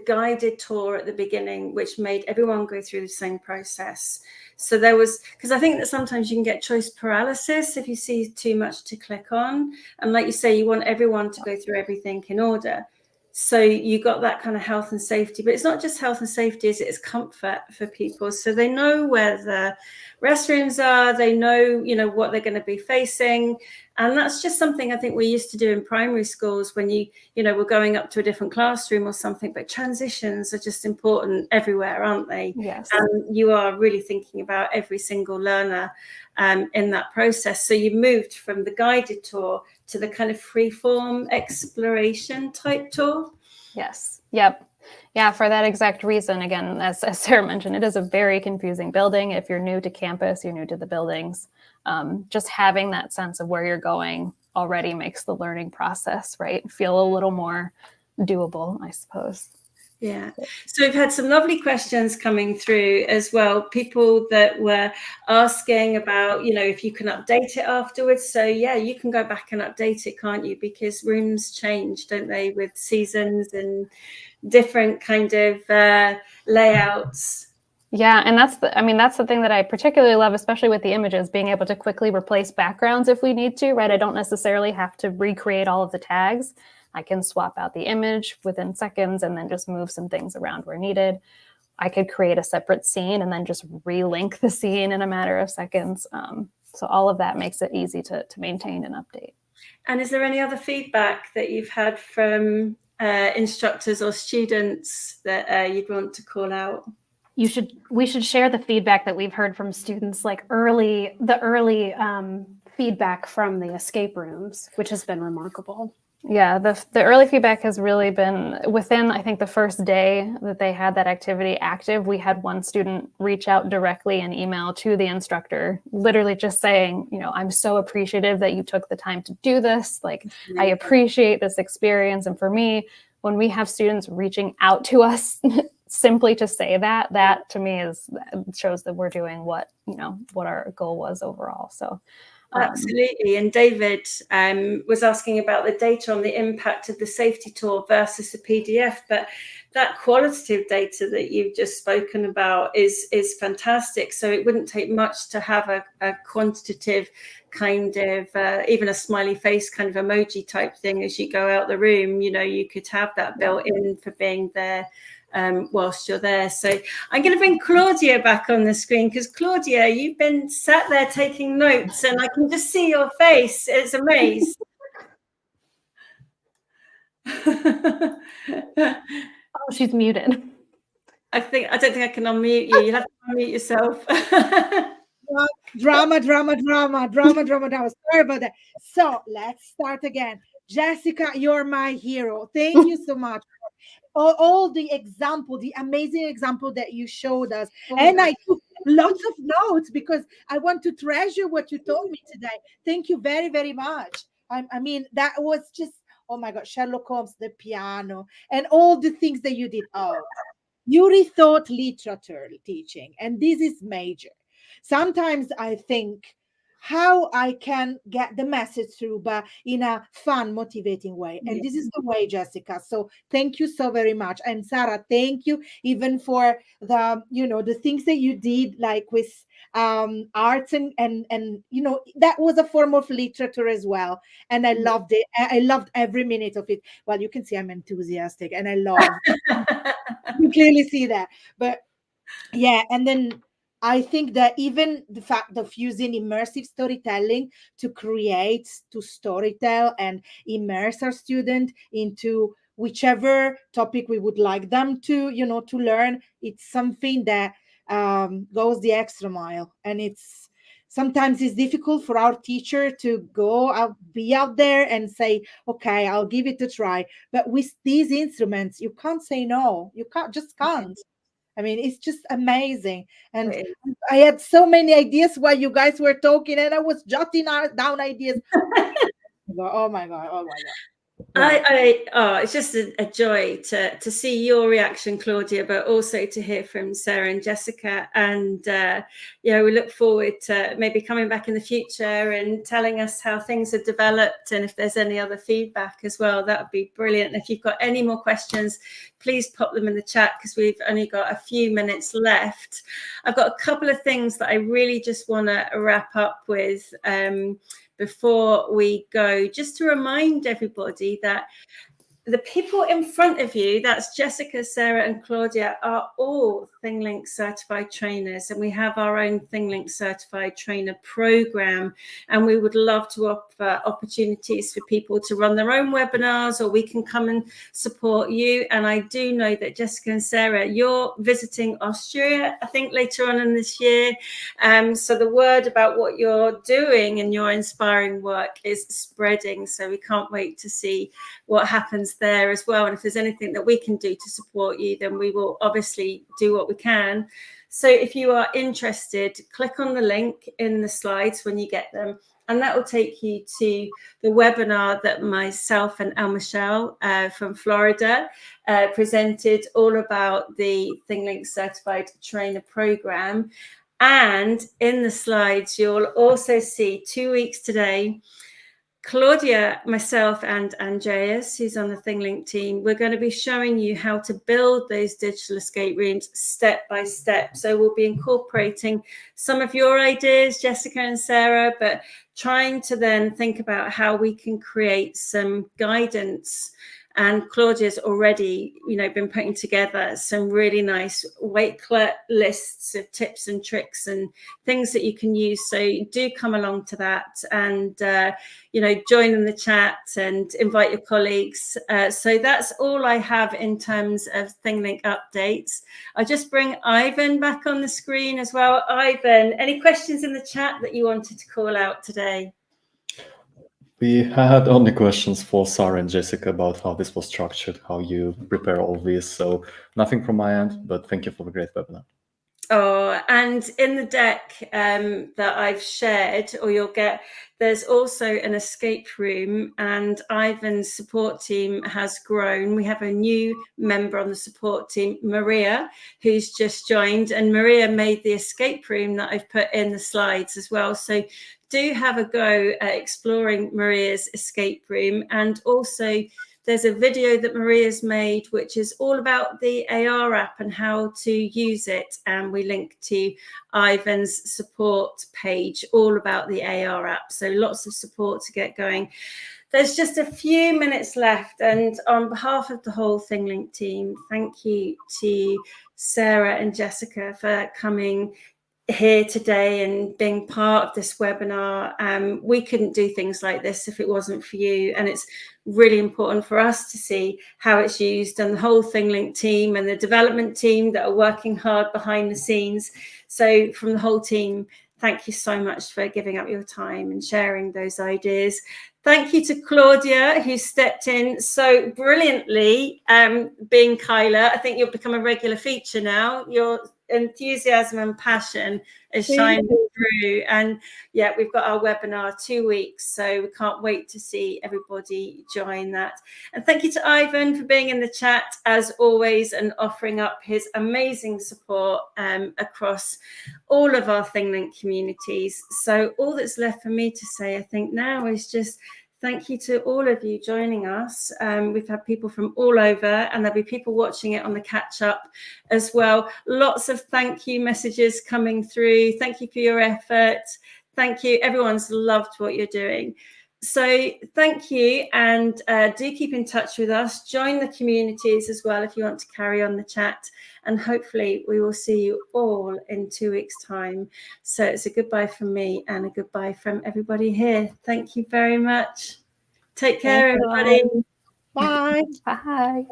guided tour at the beginning, which made everyone go through the same process. So there was, because I think that sometimes you can get choice paralysis if you see too much to click on. And like you say, you want everyone to go through everything in order. So you got that kind of health and safety, but it's not just health and safety, it's comfort for people. So they know where the restrooms are, they know, what they're going to be facing. And that's just something I think we used to do in primary schools when we're going up to a different classroom or something, but transitions are just important everywhere, aren't they? Yes. And you are really thinking about every single learner in that process. So you moved from the guided tour to the kind of free-form exploration type tour. Yes. Yep. Yeah, for that exact reason. Again, as Sarah mentioned, it is a very confusing building. If you're new to campus, you're new to the buildings, just having that sense of where you're going already makes the learning process, right, feel a little more doable, I suppose. Yeah. So we've had some lovely questions coming through as well. People that were asking about, if you can update it afterwards. So yeah, you can go back and update it, can't you? Because rooms change, don't they, with seasons and different kind of layouts. Yeah, and that's the thing that I particularly love, especially with the images, being able to quickly replace backgrounds if we need to, right? I don't necessarily have to recreate all of the tags. I can swap out the image within seconds and then just move some things around where needed. I could create a separate scene and then just relink the scene in a matter of seconds. So all of that makes it easy to maintain and update. And is there any other feedback that you've had from instructors or students that you'd want to call out? We should share the feedback that we've heard from students, like the early feedback from the escape rooms, which has been remarkable. Yeah, the early feedback has really been within, I think, the first day that they had that activity active. We had one student reach out directly in email to the instructor, literally just saying, I'm so appreciative that you took the time to do this. Like, I appreciate this experience. And for me, when we have students reaching out to us simply to say that to me shows that we're doing what our goal was overall. So. Absolutely. And David was asking about the data on the impact of the safety tour versus the PDF, but that qualitative data that you've just spoken about is fantastic. So it wouldn't take much to have a quantitative kind of even a smiley face kind of emoji type thing as you go out the room. You could have that built in for being there whilst you're there. So I'm going to bring Claudia back on the screen, because Claudia, you've been sat there taking notes and I can just see your face. It's amazing. Oh, she's muted. I don't think I can unmute you. You'll have to unmute yourself. Drama. Sorry about that. So let's start again. Jessica, you're my hero. Thank you so much. All the amazing example that you showed us. And I took lots of notes because I want to treasure what you told me today. Thank you very, very much. I mean, that was just, oh my God, Sherlock Holmes, the piano, and all the things that you did. Oh, you rethought literature teaching, and this is major. Sometimes I think how I can get the message through, but in a fun, motivating way. And this is the way, Jessica. So thank you so very much. And Sarah, thank you even for the things that you did, like with arts and that was a form of literature as well. And I loved it. I loved every minute of it. Well, you can see I'm enthusiastic and I love you clearly see that. But yeah, and then I think that even the fact of using immersive storytelling to storytell and immerse our student into whichever topic we would like them to learn, it's something that goes the extra mile. And sometimes it's difficult for our teacher to be out there and say, okay, I'll give it a try. But with these instruments, you can't say no. You can't. I mean, it's just amazing. And I had so many ideas while you guys were talking, and I was jotting down ideas. Oh my God. Oh my God. It's just a joy to see your reaction, Claudia, but also to hear from Sarah and Jessica. And we look forward to maybe coming back in the future and telling us how things have developed, and if there's any other feedback as well, that would be brilliant. And if you've got any more questions, please pop them in the chat, because we've only got a few minutes left. I've got a couple of things that I really just want to wrap up with before we go, just to remind everybody that the people in front of you, that's Jessica, Sarah and Claudia, are all ThingLink certified trainers, and we have our own ThingLink certified trainer program, and we would love to offer opportunities for people to run their own webinars, or we can come and support you. And I do know that Jessica and Sarah, you're visiting Austria, I think, later on in this year. So the word about what you're doing and your inspiring work is spreading, so we can't wait to see what happens there as well. And if there's anything that we can do to support you, then we will obviously do what we can. So if you are interested, click on the link in the slides when you get them, and that will take you to the webinar that myself and El Michelle from Florida presented, all about the ThingLink certified trainer program. And in the slides, you'll also see 2 weeks today, Claudia, myself, and Andreas, who's on the ThingLink team, we're going to be showing you how to build those digital escape rooms step by step. So we'll be incorporating some of your ideas, Jessica and Sarah, but trying to then think about how we can create some guidance. And Claudia's already, been putting together some really nice Wakelet lists of tips and tricks and things that you can use. So do come along to that, and join in the chat and invite your colleagues. So that's all I have in terms of ThingLink updates. I'll just bring Ivan back on the screen as well. Ivan, any questions in the chat that you wanted to call out today? We had only questions for Sarah and Jessica about how this was structured, how you prepare all this. So nothing from my end, but thank you for the great webinar. Oh, and in the deck that I've shared, or you'll get, there's also an escape room, and Ivan's support team has grown. We have a new member on the support team, Maria, who's just joined, and Maria made the escape room that I've put in the slides as well. So do have a go at exploring Maria's escape room. And also there's a video that Maria's made, which is all about the AR app and how to use it. And we link to Ivan's support page, all about the AR app. So lots of support to get going. There's just a few minutes left. And on behalf of the whole ThingLink team, thank you to Sarah and Jessica for coming here today and being part of this webinar. We couldn't do things like this if it wasn't for you, and it's really important for us to see how it's used, and the whole ThingLink team and the development team that are working hard behind the scenes. So from the whole team, thank you so much for giving up your time and sharing those ideas. Thank you to Claudia, who stepped in so brilliantly, being Kyla. I think you'll become a regular feature now. Your enthusiasm and passion is shining through. And yeah, we've got our webinar 2 weeks, so we can't wait to see everybody join that. And thank you to Ivan for being in the chat as always and offering up his amazing support across all of our ThingLink communities. So all that's left for me to say, I think now, is just thank you to all of you joining us. We've had people from all over, and there'll be people watching it on the catch up as well. Lots of thank you messages coming through. Thank you for your effort. Thank you. Everyone's loved what you're doing. So thank you, and do keep in touch with us. Join the communities as well if you want to carry on the chat, and hopefully we will see you all in 2 weeks' time. So it's a goodbye from me and a goodbye from everybody here. Thank you very much. Take care, everybody. Bye. Bye.